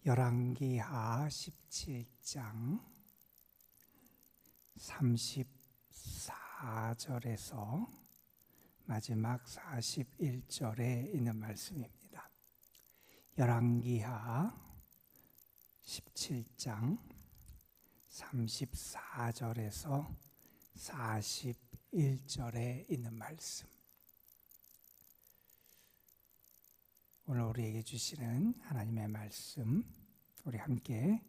열왕기하 17장 34절에서 마지막 41절에 있는 말씀입니다. 열왕기하 17장 34절에서 41절에 있는 말씀. 오늘 우리에게 주시는 하나님의 말씀, 우리 함께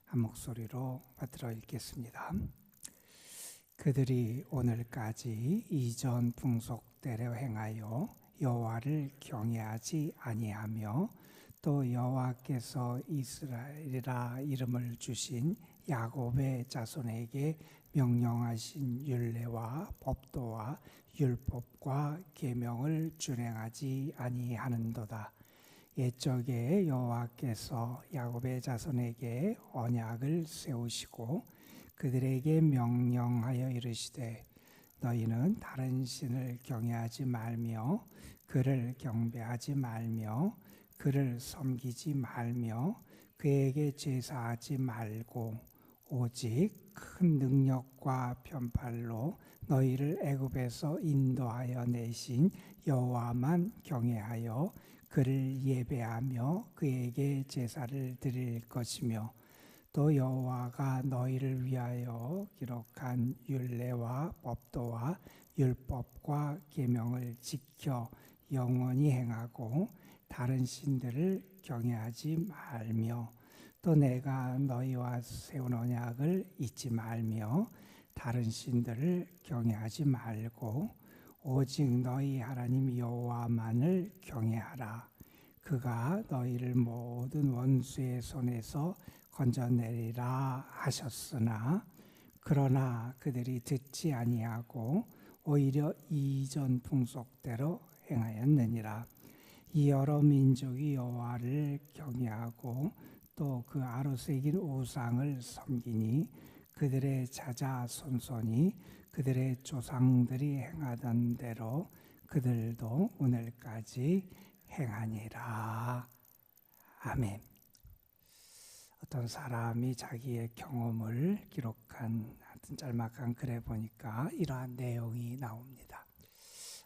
한 목소리로 받들어 읽겠습니다. 그들이 오늘까지 이전 풍속대로 행하여 여호와를 경외하지 아니하며 또 여호와께서 이스라엘이라 이름을 주신 야곱의 자손에게 명령하신 율례와 법도와 율법과 계명을 준행하지 아니하는도다. 옛적에 여호와께서 야곱의 자손에게 언약을 세우시고 그들에게 명령하여 이르시되 너희는 다른 신을 경외하지 말며 그를 경배하지 말며 그를 섬기지 말며 그에게 제사하지 말고 오직 큰 능력과 편팔로 너희를 애굽에서 인도하여 내신 여호와만 경외하여 그를 예배하며 그에게 제사를 드릴 것이며 또 여호와가 너희를 위하여 기록한 율례와 법도와 율법과 계명을 지켜 영원히 행하고 다른 신들을 경외하지 말며 또 내가 너희와 세운 언약을 잊지 말며 다른 신들을 경외하지 말고 오직 너희 하나님 여호와만을 경외하라. 그가 너희를 모든 원수의 손에서 건져내리라 하셨으나 그러나 그들이 듣지 아니하고 오히려 이전 풍속대로 행하였느니라. 이 여러 민족이 여호와를 경외하고 또 그 아로새긴 우상을 섬기니 그들의 자자손손이 그들의 조상들이 행하던 대로 그들도 오늘까지 행하니라. 아멘. 어떤 사람이 자기의 경험을 기록한 짤막한 글에 보니까 이러한 내용이 나옵니다.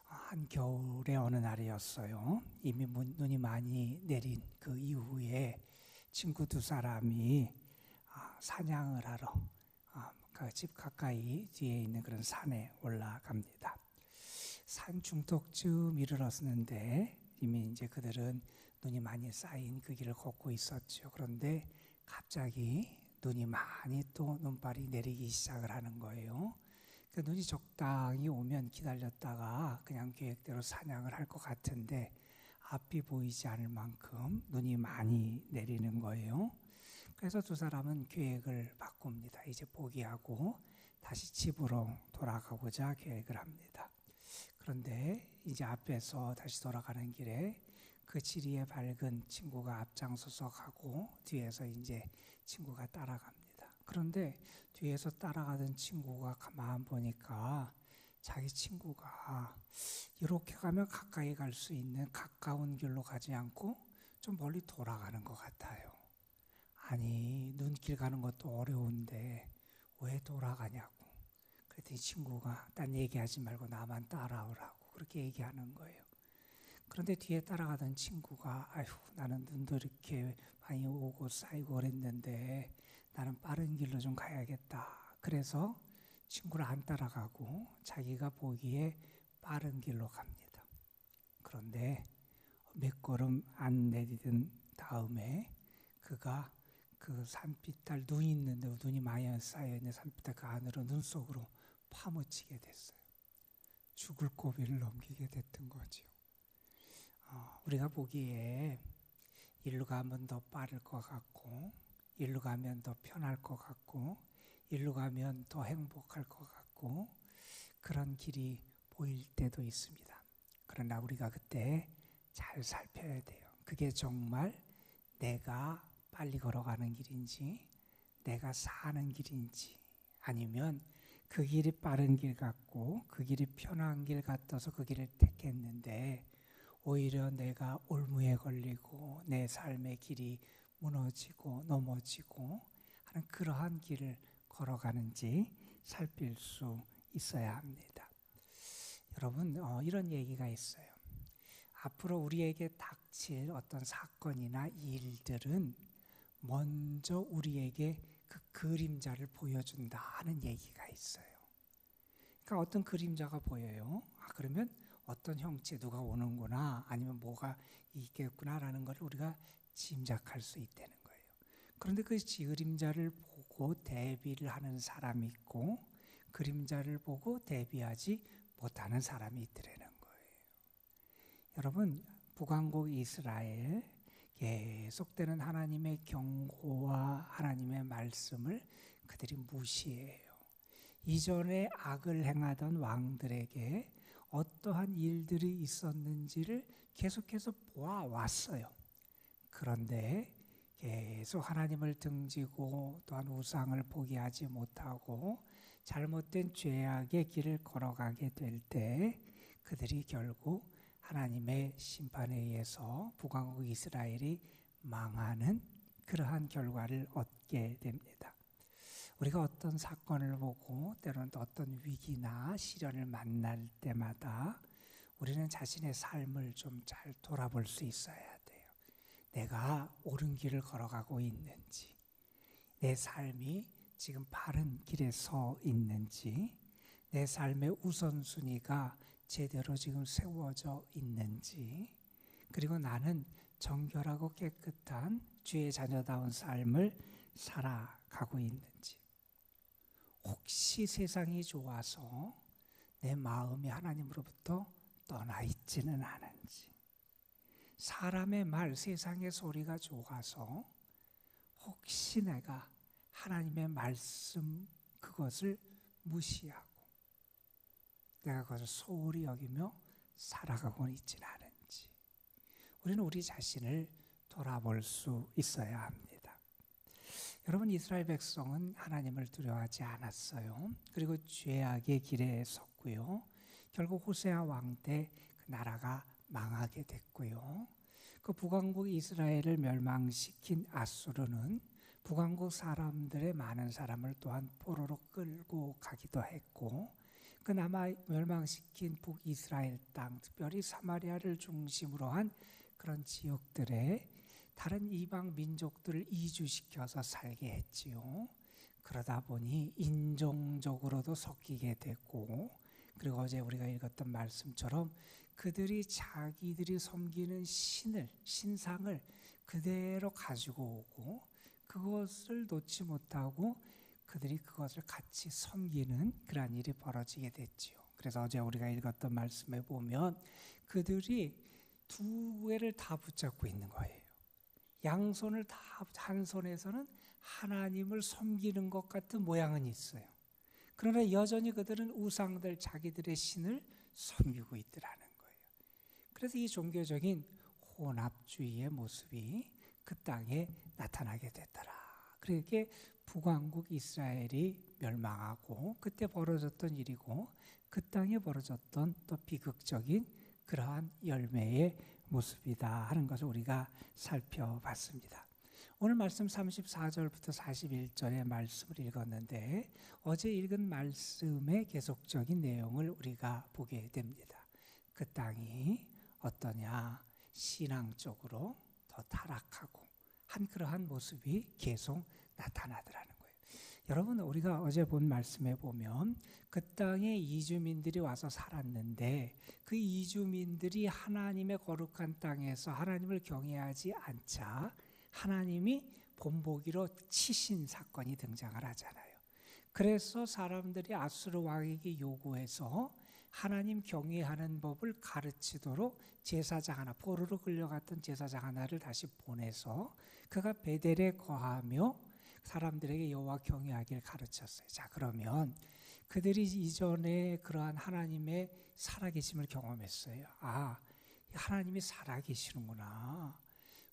한겨울의 어느 날이었어요. 이미 눈이 많이 내린 그 이후에 친구 두 사람이 사냥을 하러 그 집 가까이 뒤에 있는 그런 산에 올라갑니다. 산 중턱쯤 이르렀는데 이미 이제 그들은 눈이 많이 쌓인 그 길을 걷고 있었죠. 그런데 갑자기 눈이 많이 또 눈발이 내리기 시작을 하는 거예요. 그 눈이 적당히 오면 기다렸다가 그냥 계획대로 사냥을 할 것 같은데 앞이 보이지 않을 만큼 눈이 많이 내리는 거예요. 그래서 두 사람은 계획을 바꿉니다. 이제 포기하고 다시 집으로 돌아가고자 계획을 합니다. 그런데 이제 앞에서 다시 돌아가는 길에 그 지리에 밝은 친구가 앞장서서 가고 뒤에서 이제 친구가 따라갑니다. 그런데 뒤에서 따라가던 친구가 가만 보니까 자기 친구가 이렇게 가면 가까이 갈 수 있는 가까운 길로 가지 않고 좀 멀리 돌아가는 것 같아요. 아니, 눈길 가는 것도 어려운데 왜 돌아가냐고. 그랬더니 친구가 딴 얘기하지 말고 나만 따라오라고 그렇게 얘기하는 거예요. 그런데 뒤에 따라가던 친구가 아휴, 나는 눈도 이렇게 많이 오고 쌓이고 그랬는데 나는 빠른 길로 좀 가야겠다. 그래서 친구를 안 따라가고 자기가 보기에 빠른 길로 갑니다. 그런데 몇 걸음 안 내디딘 다음에 그가 그 산비탈 눈이 있는데 눈이 많이 쌓여있는 산비탈 그 안으로 눈 속으로 파묻히게 됐어요. 죽을 고비를 넘기게 됐던 거죠. 우리가 보기에 일로 가면 더 빠를 것 같고 일로 가면 더 편할 것 같고 일로 가면 더 행복할 것 같고 그런 길이 보일 때도 있습니다. 그러나 우리가 그때 잘 살펴야 돼요. 그게 정말 내가 빨리 걸어가는 길인지 내가 사는 길인지 아니면 그 길이 빠른 길 같고 그 길이 편한 길 같아서 그 길을 택했는데 오히려 내가 올무에 걸리고 내 삶의 길이 무너지고 넘어지고 하는 그러한 길을 걸어가는지 살필 수 있어야 합니다. 여러분, 이런 얘기가 있어요. 앞으로 우리에게 닥칠 어떤 사건이나 일들은 먼저 우리에게 그 그림자를 보여준다 하는 얘기가 있어요. 그러니까 어떤 그림자가 보여요. 그러면 어떤 형체, 누가 오는구나, 아니면 뭐가 있겠구나라는 걸 우리가 짐작할 수 있다는 거예요. 그런데 그 그림자를 보고 대비를 하는 사람이 있고, 그림자를 보고 대비하지 못하는 사람이 있더라는 거예요. 여러분, 북왕국 이스라엘 계속되는 하나님의 경고와 하나님의 말씀을 그들이 무시해요. 이전에 악을 행하던 왕들에게 어떠한 일들이 있었는지를 계속해서 보아왔어요. 그런데 계속 하나님을 등지고 또한 우상을 포기하지 못하고 잘못된 죄악의 길을 걸어가게 될 때 그들이 결국 하나님의 심판에 의해서 북왕국 이스라엘이 망하는 그러한 결과를 얻게 됩니다. 우리가 어떤 사건을 보고 때로는 또 어떤 위기나 시련을 만날 때마다 우리는 자신의 삶을 좀 잘 돌아볼 수 있어야 돼요. 내가 옳은 길을 걸어가고 있는지, 내 삶이 지금 바른 길에 서 있는지, 내 삶의 우선순위가 제대로 지금 세워져 있는지, 그리고 나는 정결하고 깨끗한 주의 자녀다운 삶을 살아가고 있는지, 혹시 세상이 좋아서 내 마음이 하나님으로부터 떠나 있지는 않은지, 사람의 말, 세상의 소리가 좋아서 혹시 내가 하나님의 말씀 그것을 무시하고 내가 그것을 소홀히 여기며 살아가고 있지는 않은지, 우리는 우리 자신을 돌아볼 수 있어야 합니다. 여러분, 이스라엘 백성은 하나님을 두려워하지 않았어요. 그리고 죄악의 길에 섰고요. 결국 호세아 왕 때 그 나라가 망하게 됐고요. 그 북왕국 이스라엘을 멸망시킨 아수르는 북왕국 사람들의 많은 사람을 또한 포로로 끌고 가기도 했고, 그 남아 멸망시킨 북이스라엘 땅, 특별히 사마리아를 중심으로 한 그런 지역들에 다른 이방 민족들을 이주시켜서 살게 했지요. 그러다 보니 인종적으로도 섞이게 됐고, 그리고 어제 우리가 읽었던 말씀처럼 그들이 자기들이 섬기는 신상을 그대로 가지고 오고 그것을 놓지 못하고 그들이 그것을 같이 섬기는 그러한 일이 벌어지게 됐지요. 그래서 어제 우리가 읽었던 말씀에 보면 그들이 두 개를 다 붙잡고 있는 거예요. 양손을 다 한 손에서는 하나님을 섬기는 것 같은 모양은 있어요. 그러나 여전히 그들은 우상들, 자기들의 신을 섬기고 있더라는 거예요. 그래서 이 종교적인 혼합주의의 모습이 그 땅에 나타나게 됐더라. 그렇게 북왕국 이스라엘이 멸망하고 그때 벌어졌던 일이고 그 땅에 벌어졌던 또 비극적인 그러한 열매의 모습이다 하는 것을 우리가 살펴봤습니다. 오늘 말씀 34절부터 41절의 말씀을 읽었는데 어제 읽은 말씀의 계속적인 내용을 우리가 보게 됩니다. 그 땅이 어떠냐? 신앙적으로 더 타락하고 한 그러한 모습이 계속 나타나더라는 거예요. 여러분, 우리가 어제 본 말씀에 보면 그 땅에 이주민들이 와서 살았는데 그 이주민들이 하나님의 거룩한 땅에서 하나님을 경외하지 않자 하나님이 본보기로 치신 사건이 등장을 하잖아요. 그래서 사람들이 아수르 왕에게 요구해서 하나님 경외하는 법을 가르치도록 제사장 하나, 포로로 끌려갔던 제사장 하나를 다시 보내서 그가 베델에 거하며 사람들에게 여호와 경외하기를 가르쳤어요. 자, 그러면 그들이 이전에 그러한 하나님의 살아계심을 경험했어요. 아, 하나님이 살아계시는구나.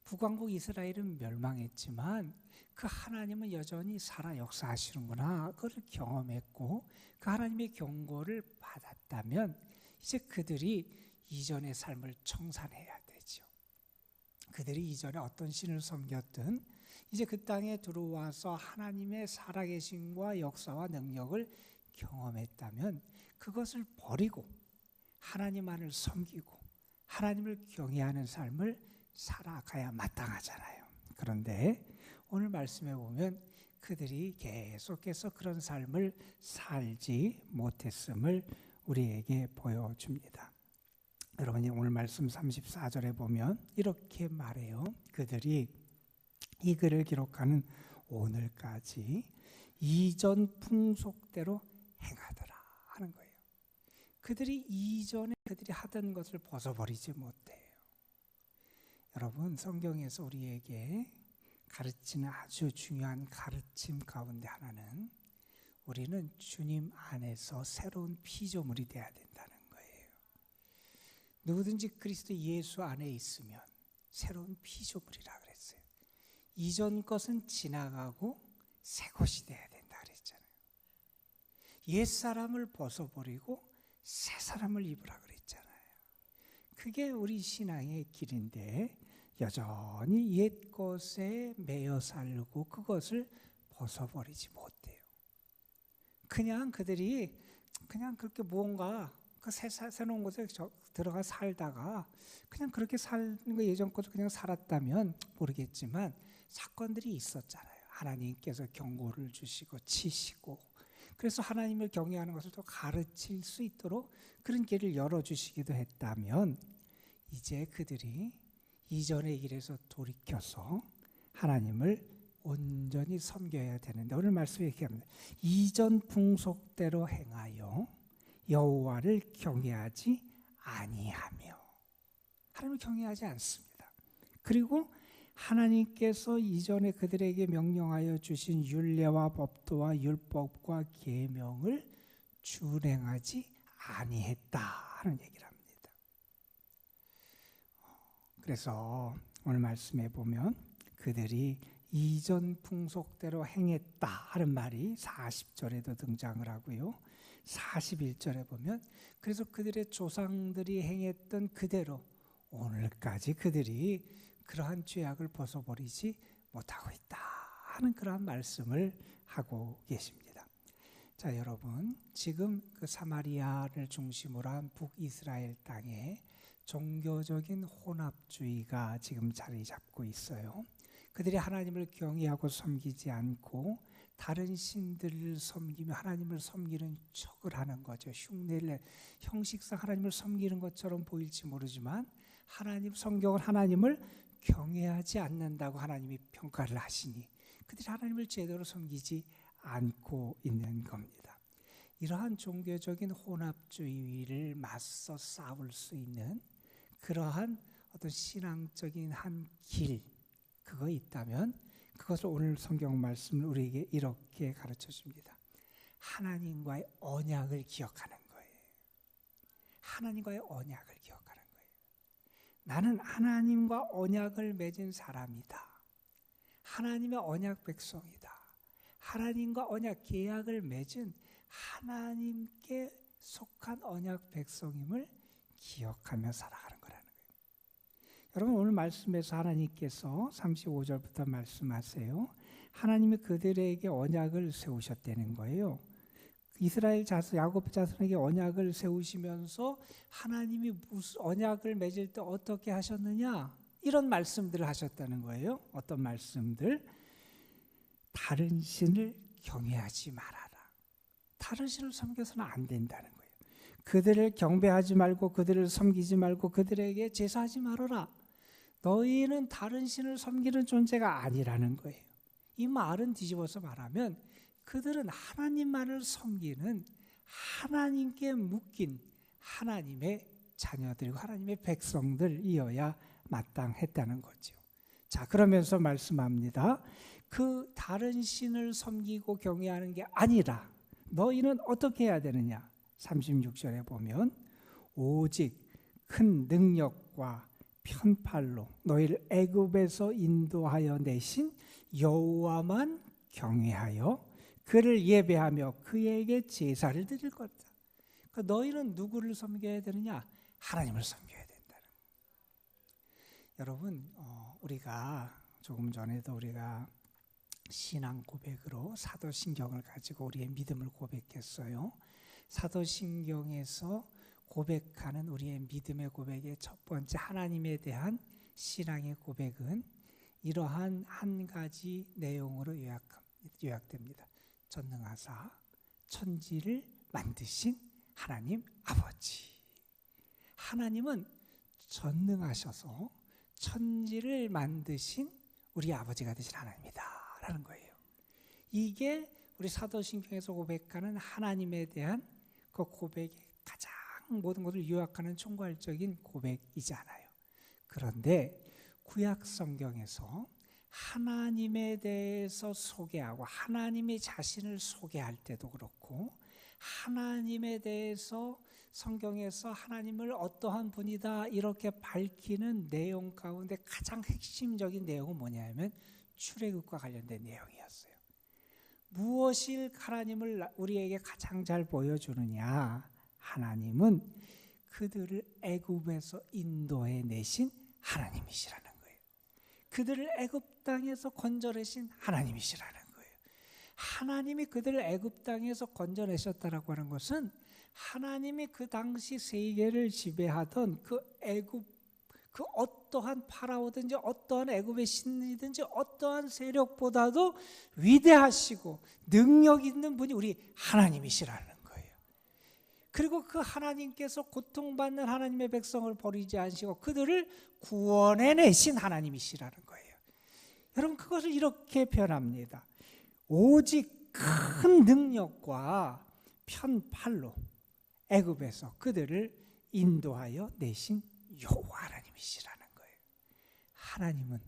북왕국 이스라엘은 멸망했지만 그 하나님은 여전히 살아 역사하시는구나. 그걸 경험했고 그 하나님의 경고를 받았다면 이제 그들이 이전의 삶을 청산해야 되죠. 그들이 이전에 어떤 신을 섬겼든 이제 그 땅에 들어와서 하나님의 살아계심과 역사와 능력을 경험했다면 그것을 버리고 하나님만을 섬기고 하나님을 경외하는 삶을 살아가야 마땅하잖아요. 그런데 오늘 말씀에 보면 그들이 계속해서 그런 삶을 살지 못했음을 우리에게 보여줍니다. 여러분이 오늘 말씀 34절에 보면 이렇게 말해요. 그들이 이 글을 기록하는 오늘까지 이전 풍속대로 행하더라 하는 거예요. 그들이 이전에 그들이 하던 것을 벗어버리지 못해요. 여러분, 성경에서 우리에게 가르치는 아주 중요한 가르침 가운데 하나는 우리는 주님 안에서 새로운 피조물이 되어야 된다는 거예요. 누구든지 그리스도 예수 안에 있으면 새로운 피조물이라 그랬어요. 이전 것은 지나가고 새 것이 되어야 된다 그랬잖아요. 옛사람을 벗어버리고 새 사람을 입으라 그랬잖아요. 그게 우리 신앙의 길인데 여전히 옛 것에 매여 살고 그것을 벗어버리지 못해요. 그냥 그들이 그냥 그렇게 무언가 그 새로운 곳에 들어가 살다가 그냥 그렇게 사는 거 예전 것도 그냥 살았다면 모르겠지만 사건들이 있었잖아요. 하나님께서 경고를 주시고 치시고 그래서 하나님을 경외하는 것을 또 가르칠 수 있도록 그런 길을 열어주시기도 했다면 이제 그들이 이전의 길에서 돌이켜서 하나님을 온전히 섬겨야 되는데 오늘 말씀에 이렇게 합니다. 이전 풍속대로 행하여 여호와를 경외하지 아니하며 하나님을 경외하지 않습니다. 그리고 하나님께서 이전에 그들에게 명령하여 주신 율례와 법도와 율법과 계명을 준행하지 아니했다 하는 얘기를 합니다. 그래서 오늘 말씀에 보면 그들이 이전 풍속대로 행했다 하는 말이 40절에도 등장을 하고요. 41절에 보면 그래서 그들의 조상들이 행했던 그대로 오늘까지 그들이 그러한 죄악을 벗어버리지 못하고 있다 하는 그러한 말씀을 하고 계십니다. 자, 여러분, 지금 그 사마리아를 중심으로 한 북이스라엘 땅에 종교적인 혼합주의가 지금 자리 잡고 있어요. 그들이 하나님을 경외하고 섬기지 않고 다른 신들을 섬기며 하나님을 섬기는 척을 하는 거죠. 흉내를 형식상 하나님을 섬기는 것처럼 보일지 모르지만 성경은 하나님을 경외하지 않는다고 하나님이 평가를 하시니 그들이 하나님을 제대로 섬기지 않고 있는 겁니다. 이러한 종교적인 혼합주의를 맞서 싸울 수 있는 그러한 어떤 신앙적인 한 길, 그거 있다면 그것을 오늘 성경 말씀을 우리에게 이렇게 가르쳐 줍니다. 하나님과의 언약을 기억하는 거예요. 하나님과의 언약을 기억하는 거예요. 나는 하나님과 언약을 맺은 사람이다. 하나님의 언약 백성이다. 하나님과 언약 계약을 맺은 하나님께 속한 언약 백성임을 기억하며 살아가는 거라는 거예요. 여러분, 오늘 말씀에서 하나님께서 35절부터 말씀하세요. 하나님이 그들에게 언약을 세우셨다는 거예요. 이스라엘 자손, 야곱 자손에게 언약을 세우시면서 하나님이 무슨 언약을 맺을 때 어떻게 하셨느냐? 이런 말씀들을 하셨다는 거예요. 어떤 말씀들? 다른 신을 경외하지 말아라. 다른 신을 섬겨서는 안 된다는 거예요. 그들을 경배하지 말고 그들을 섬기지 말고 그들에게 제사하지 말아라. 너희는 다른 신을 섬기는 존재가 아니라는 거예요. 이 말은 뒤집어서 말하면 그들은 하나님만을 섬기는 하나님께 묶인 하나님의 자녀들이고 하나님의 백성들이어야 마땅했다는 거죠. 자, 그러면서 말씀합니다. 그 다른 신을 섬기고 경외하는 게 아니라 너희는 어떻게 해야 되느냐? 36절에 보면 오직 큰 능력과 편팔로 너희를 애굽에서 인도하여 내신 여호와만 경외하여 그를 예배하며 그에게 제사를 드릴 것이다. 그러니까 너희는 누구를 섬겨야 되느냐? 하나님을 섬겨야 된다는 거예요. 여러분, 우리가 조금 전에도 우리가 신앙 고백으로 사도신경을 가지고 우리의 믿음을 고백했어요. 사도신경에서 고백하는 우리의 믿음의 고백의 첫 번째 하나님에 대한 신앙의 고백은 이러한 한 가지 내용으로 요약됩니다. 전능하사 천지를 만드신 하나님 아버지. 하나님은 전능하셔서 천지를 만드신 우리 아버지가 되신 하나님이다 라는 거예요. 이게 우리 사도신경에서 고백하는 하나님에 대한 그 고백의 가장 모든 것을 요약하는 총괄적인 고백이잖아요. 그런데 구약 성경에서 하나님에 대해서 소개하고 하나님이 자신을 소개할 때도 그렇고 하나님에 대해서 성경에서 하나님을 어떠한 분이다 이렇게 밝히는 내용 가운데 가장 핵심적인 내용은 뭐냐면 출애굽과 관련된 내용이었어요. 무엇이 하나님을 우리에게 가장 잘 보여주느냐? 하나님은 그들을 애굽에서 인도해 내신 하나님이시라는 거예요. 그들을 애굽 땅에서 건져내신 하나님이시라는 거예요. 하나님이 그들을 애굽 땅에서 건져내셨다라고 하는 것은 하나님이 그 당시 세계를 지배하던 그 애굽 그 어떠한 파라오든지 어떠한 애굽의 신이든지 어떠한 세력보다도 위대하시고 능력 있는 분이 우리 하나님이시라는 거예요. 그리고 그 하나님께서 고통받는 하나님의 백성을 버리지 않으시고 그들을 구원해내신 하나님이시라는 거예요. 여러분 그것을 이렇게 표현합니다. 오직 큰 능력과 편팔로 애굽에서 그들을 인도하여 내신 여호와 하나님이시라는 거예요. 하나님은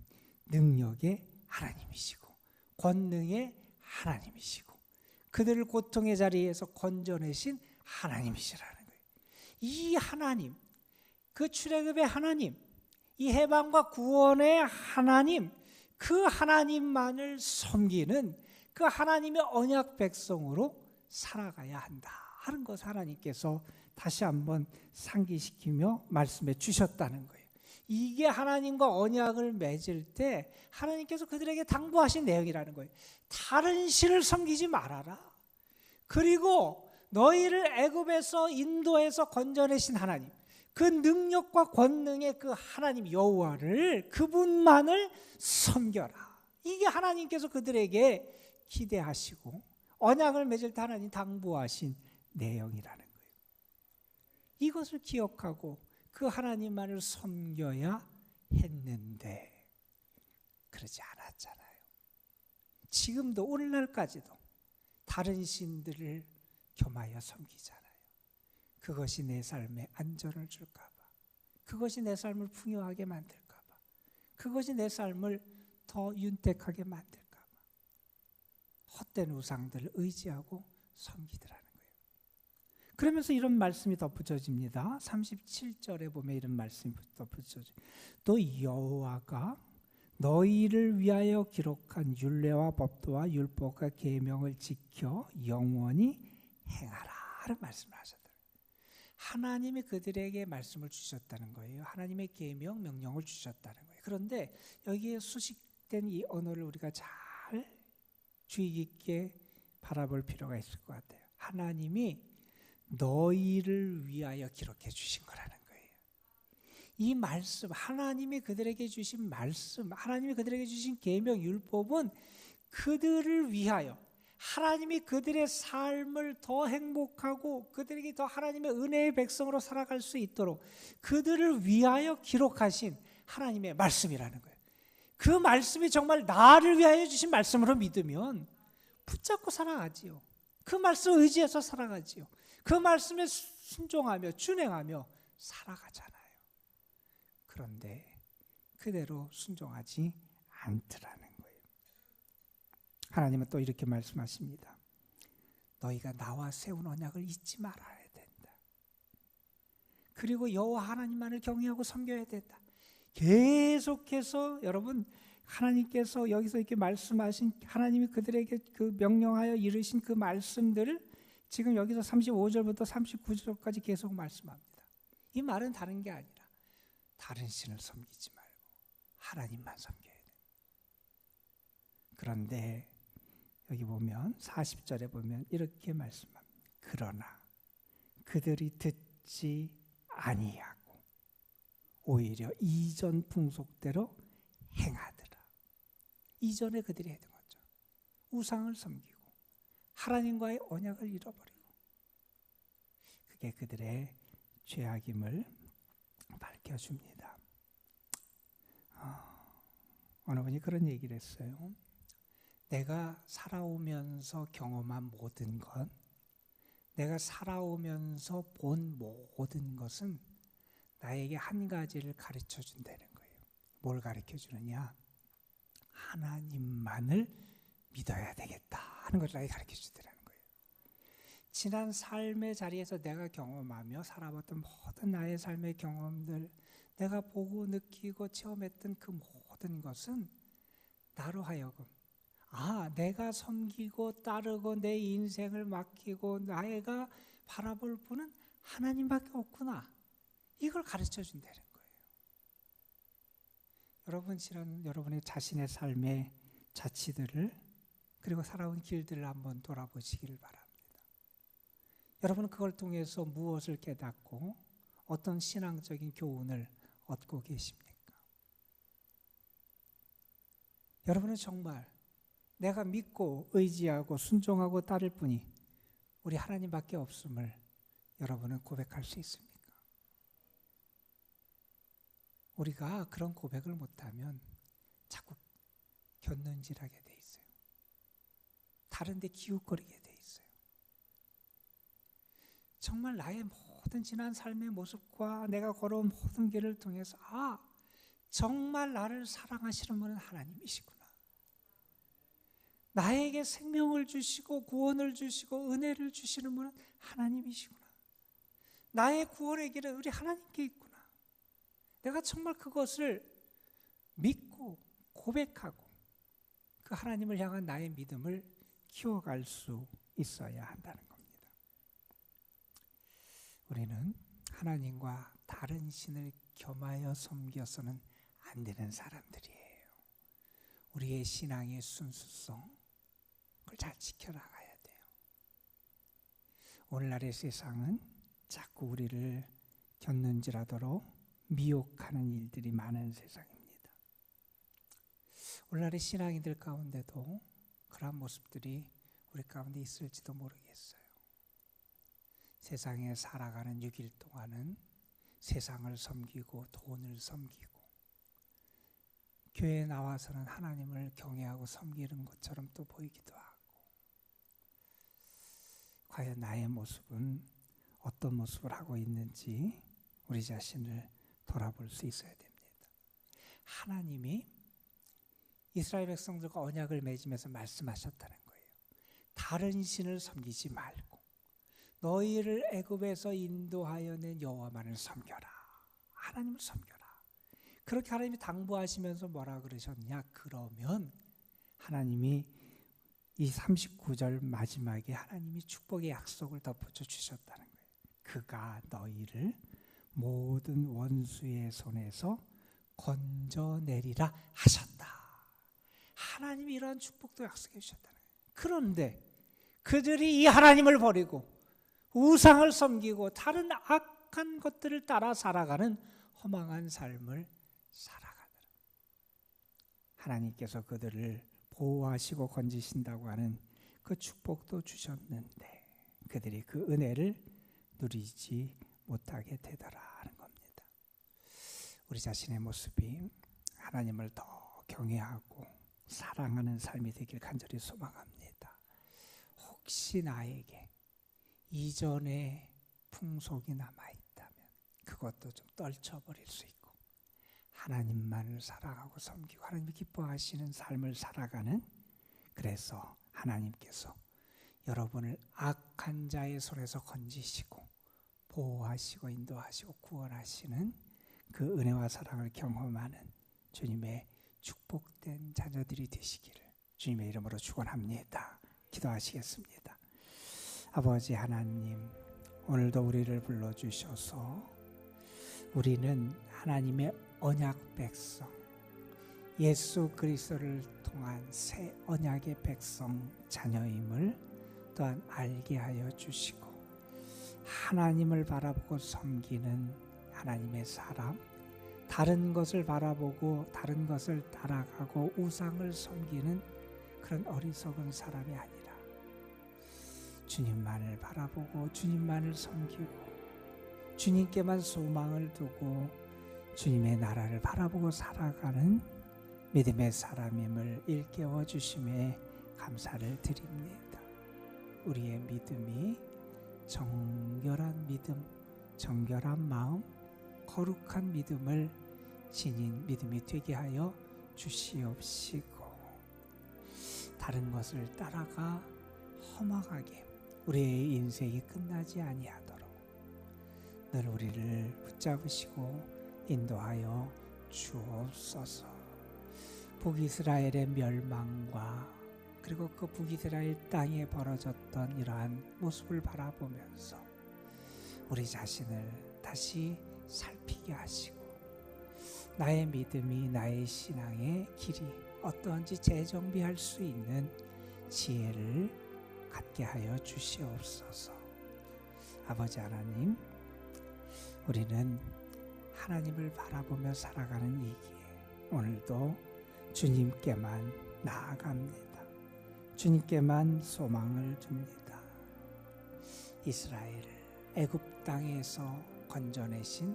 능력의 하나님이시고 권능의 하나님이시고 그들을 고통의 자리에서 건져내신 하나님이시라는 거예요. 이 하나님, 그 출애굽의 하나님, 이 해방과 구원의 하나님, 그 하나님만을 섬기는 그 하나님의 언약 백성으로 살아가야 한다 하는 것을 하나님께서 다시 한번 상기시키며 말씀해 주셨다는 거예요. 이게 하나님과 언약을 맺을 때 하나님께서 그들에게 당부하신 내용이라는 거예요. 다른 신을 섬기지 말아라. 그리고 너희를 애굽에서 인도해서 건져내신 하나님, 그 능력과 권능의 그 하나님 여호와를 그분만을 섬겨라. 이게 하나님께서 그들에게 기대하시고 언약을 맺을 때 하나님 당부하신 내용이라는 거예요. 이것을 기억하고 그 하나님만을 섬겨야 했는데 그러지 않았잖아요. 지금도 오늘날까지도 다른 신들을 겸하여 섬기잖아요. 그것이 내 삶에 안전을 줄까 봐, 그것이 내 삶을 풍요하게 만들까 봐, 그것이 내 삶을 더 윤택하게 만들까 봐 헛된 우상들을 의지하고 섬기더라는 거예요. 그러면서 이런 말씀이 덧붙여집니다. 37절에 보면 이런 말씀이 덧붙여져요. 또 여호와가 너희를 위하여 기록한 율례와 법도와 율법과 계명을 지켜 영원히 행하라 하는 말씀을 하셨더라고요. 하나님이 그들에게 말씀을 주셨다는 거예요. 하나님의 계명, 명령을 주셨다는 거예요. 그런데 여기에 수식된 이 언어를 우리가 잘 주의 깊게 바라볼 필요가 있을 것 같아요. 하나님이 너희를 위하여 기록해 주신 거라는 거예요. 이 말씀, 하나님이 그들에게 주신 말씀, 하나님이 그들에게 주신 계명, 율법은 그들을 위하여 하나님이 그들의 삶을 더 행복하고 그들에게 더 하나님의 은혜의 백성으로 살아갈 수 있도록 그들을 위하여 기록하신 하나님의 말씀이라는 거예요. 그 말씀이 정말 나를 위하여 주신 말씀으로 믿으면 붙잡고 살아가지요. 그 말씀을 의지해서 살아가지요. 그 말씀에 순종하며 준행하며 살아가잖아요. 그런데 그대로 순종하지 않더라는 거예요. 하나님은 또 이렇게 말씀하십니다. 너희가 나와 세운 언약을 잊지 말아야 된다. 그리고 여호와 하나님만을 경외하고 섬겨야 된다. 계속해서 여러분 하나님께서 여기서 이렇게 말씀하신 하나님이 그들에게 그 명령하여 이르신 그 말씀들을 지금 여기서 35절부터 39절까지 계속 말씀합니다. 이 말은 다른 게 아니라 다른 신을 섬기지 말고 하나님만 섬겨야 돼. 그런데 여기 보면 40절에 보면 이렇게 말씀합니다. 그러나 그들이 듣지 아니하고 오히려 이전 풍속대로 행하더라. 이전에 그들이 했던 거죠. 우상을 섬기고 하나님과의 언약을 잃어버리고, 그게 그들의 죄악임을 밝혀줍니다. 어느 분이 그런 얘기를 했어요. 내가 살아오면서 경험한 모든 것, 내가 살아오면서 본 모든 것은 나에게 한 가지를 가르쳐 준다는 거예요. 뭘 가르쳐 주느냐? 하나님만을 믿어야 되겠다 하는 것을 나에게 가르쳐 주더라는 거예요. 지난 삶의 자리에서 내가 경험하며 살아봤던 모든 나의 삶의 경험들, 내가 보고 느끼고 체험했던 그 모든 것은 나로 하여금 내가 섬기고 따르고 내 인생을 맡기고 내가 바라볼 분은 하나님밖에 없구나, 이걸 가르쳐 준다는 거예요. 여러분, 여러분의 자신의 삶의 자취들을 그리고 살아온 길들을 한번 돌아보시기를 바랍니다. 여러분은 그걸 통해서 무엇을 깨닫고 어떤 신앙적인 교훈을 얻고 계십니까? 여러분은 정말 내가 믿고 의지하고 순종하고 따를 분이 우리 하나님밖에 없음을 여러분은 고백할 수 있습니까? 우리가 그런 고백을 못하면 자꾸 곁눈질하게 돼 있어요. 다른 데 기웃거리게 돼 있어요. 정말 나의 모든 지난 삶의 모습과 내가 걸어온 모든 길을 통해서 정말 나를 사랑하시는 분은 하나님이시구나. 나에게 생명을 주시고 구원을 주시고 은혜를 주시는 분은 하나님이시구나. 나의 구원의 길은 우리 하나님께 있구나. 내가 정말 그것을 믿고 고백하고 그 하나님을 향한 나의 믿음을 키워갈 수 있어야 한다는 겁니다. 우리는 하나님과 다른 신을 겸하여 섬겨서는 안 되는 사람들이에요. 우리의 신앙의 순수성, 그걸 잘 지켜나가야 돼요. 오늘날의 세상은 자꾸 우리를 곁눈질하도록 미혹하는 일들이 많은 세상입니다. 오늘날의 신앙인들 가운데도 그러한 모습들이 우리 가운데 있을지도 모르겠어요. 세상에 살아가는 6일 동안은 세상을 섬기고 돈을 섬기고 교회에 나와서는 하나님을 경외하고 섬기는 것처럼 또 보이기도 하고, 과연 나의 모습은 어떤 모습을 하고 있는지 우리 자신을 돌아볼 수 있어야 됩니다. 하나님이 이스라엘 백성들과 언약을 맺으면서 말씀하셨다는 거예요. 다른 신을 섬기지 말고 너희를 애굽에서 인도하여 낸 여호와만을 섬겨라. 하나님을 섬겨라. 그렇게 하나님이 당부하시면서 뭐라 그러셨냐? 그러면 하나님이 이 39절 마지막에 하나님이 축복의 약속을 덧붙여 주셨다는 거예요. 그가 너희를 모든 원수의 손에서 건져내리라 하셨다. 하나님이 이러한 축복도 약속해 주셨다는 거예요. 그런데 그들이 이 하나님을 버리고 우상을 섬기고 다른 악한 것들을 따라 살아가는 허망한 삶을 살아가더라. 하나님께서 그들을 보호하시고 건지신다고 하는 그 축복도 주셨는데 그들이 그 은혜를 누리지 못하게 되더라 하는 겁니다. 우리 자신의 모습이 하나님을 더 경외하고 사랑하는 삶이 되길 간절히 소망합니다. 혹시 나에게 이전의 풍속이 남아있다면 그것도 좀 떨쳐버릴 수 있고 하나님만을 사랑하고 섬기고 하나님이 기뻐하시는 삶을 살아가는, 그래서 하나님께서 여러분을 악한 자의 손에서 건지시고 보호하시고 인도하시고 구원하시는 그 은혜와 사랑을 경험하는 주님의 축복된 자녀들이 되시기를 주님의 이름으로 축원합니다. 기도하시겠습니다. 아버지 하나님, 오늘도 우리를 불러주셔서 우리는 하나님의 언약 백성, 예수 그리스도를 통한 새 언약의 백성 자녀임을 또한 알게 하여 주시고, 하나님을 바라보고 섬기는 하나님의 사람, 다른 것을 바라보고 다른 것을 따라가고 우상을 섬기는 그런 어리석은 사람이 아니라 주님만을 바라보고 주님만을 섬기고 주님께만 소망을 두고 주님의 나라를 바라보고 살아가는 믿음의 사람임을 일깨워 주심에 감사를 드립니다. 우리의 믿음이 정결한 믿음, 정결한 마음, 거룩한 믿음을 지닌 믿음이 되게 하여 주시옵시고, 다른 것을 따라가 험악하게 우리의 인생이 끝나지 아니하도록 늘 우리를 붙잡으시고 인도하여 주옵소서. 북이스라엘의 멸망과 그리고 그 북이스라엘 땅에 벌어졌던 이러한 모습을 바라보면서 우리 자신을 다시 살피게 하시고, 나의 믿음이 나의 신앙의 길이 어떠한지 재정비할 수 있는 지혜를 갖게 하여 주시옵소서. 아버지 하나님, 우리는 하나님을 바라보며 살아가는 이 기회, 오늘도 주님께만 나아갑니다. 주님께만 소망을 둡니다. 이스라엘을 애굽 땅에서 건져내신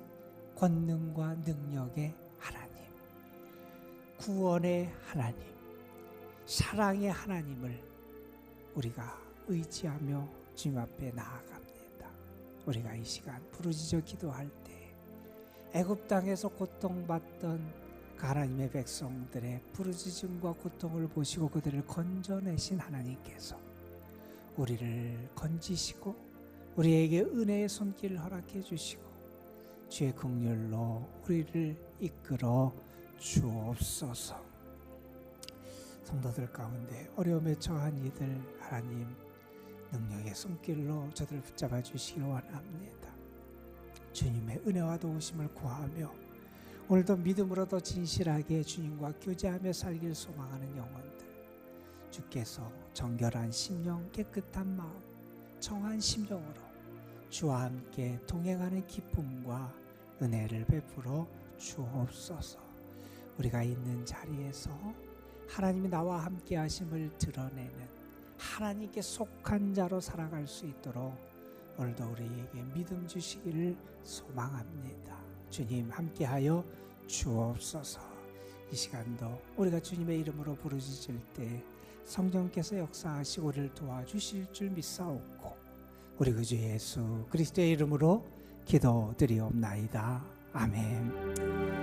권능과 능력의 하나님, 구원의 하나님, 사랑의 하나님을 우리가 의지하며 주님 앞에 나아갑니다. 우리가 이 시간 부르짖어 기도할 때 애굽 땅에서 고통받던 그 하나님의 백성들의 부르짖음과 고통을 보시고 그들을 건져내신 하나님께서 우리를 건지시고 우리에게 은혜의 손길을 허락해 주시고 주의 긍휼로 우리를 이끌어 주옵소서. 성도들 가운데 어려움에 처한 이들, 하나님 능력의 손길로 저들을 붙잡아 주시길 원합니다. 주님의 은혜와 도우심을 구하며 오늘도 믿음으로 더 진실하게 주님과 교제하며 살길 소망하는 영혼들, 주께서 정결한 심령, 깨끗한 마음, 청한 심령으로 주와 함께 동행하는 기쁨과 은혜를 베풀어 주옵소서. 우리가 있는 자리에서 하나님이 나와 함께 하심을 드러내는 하나님께 속한 자로 살아갈 수 있도록 오늘도 우리에게 믿음 주시기를 소망합니다. 주님 함께하여 주옵소서. 이 시간도 우리가 주님의 이름으로 부르짖을 때 성령께서 역사하시고 우리를 도와주실 줄 믿사옵고 우리 구주 예수 그리스도의 이름으로 기도드리옵나이다. 아멘.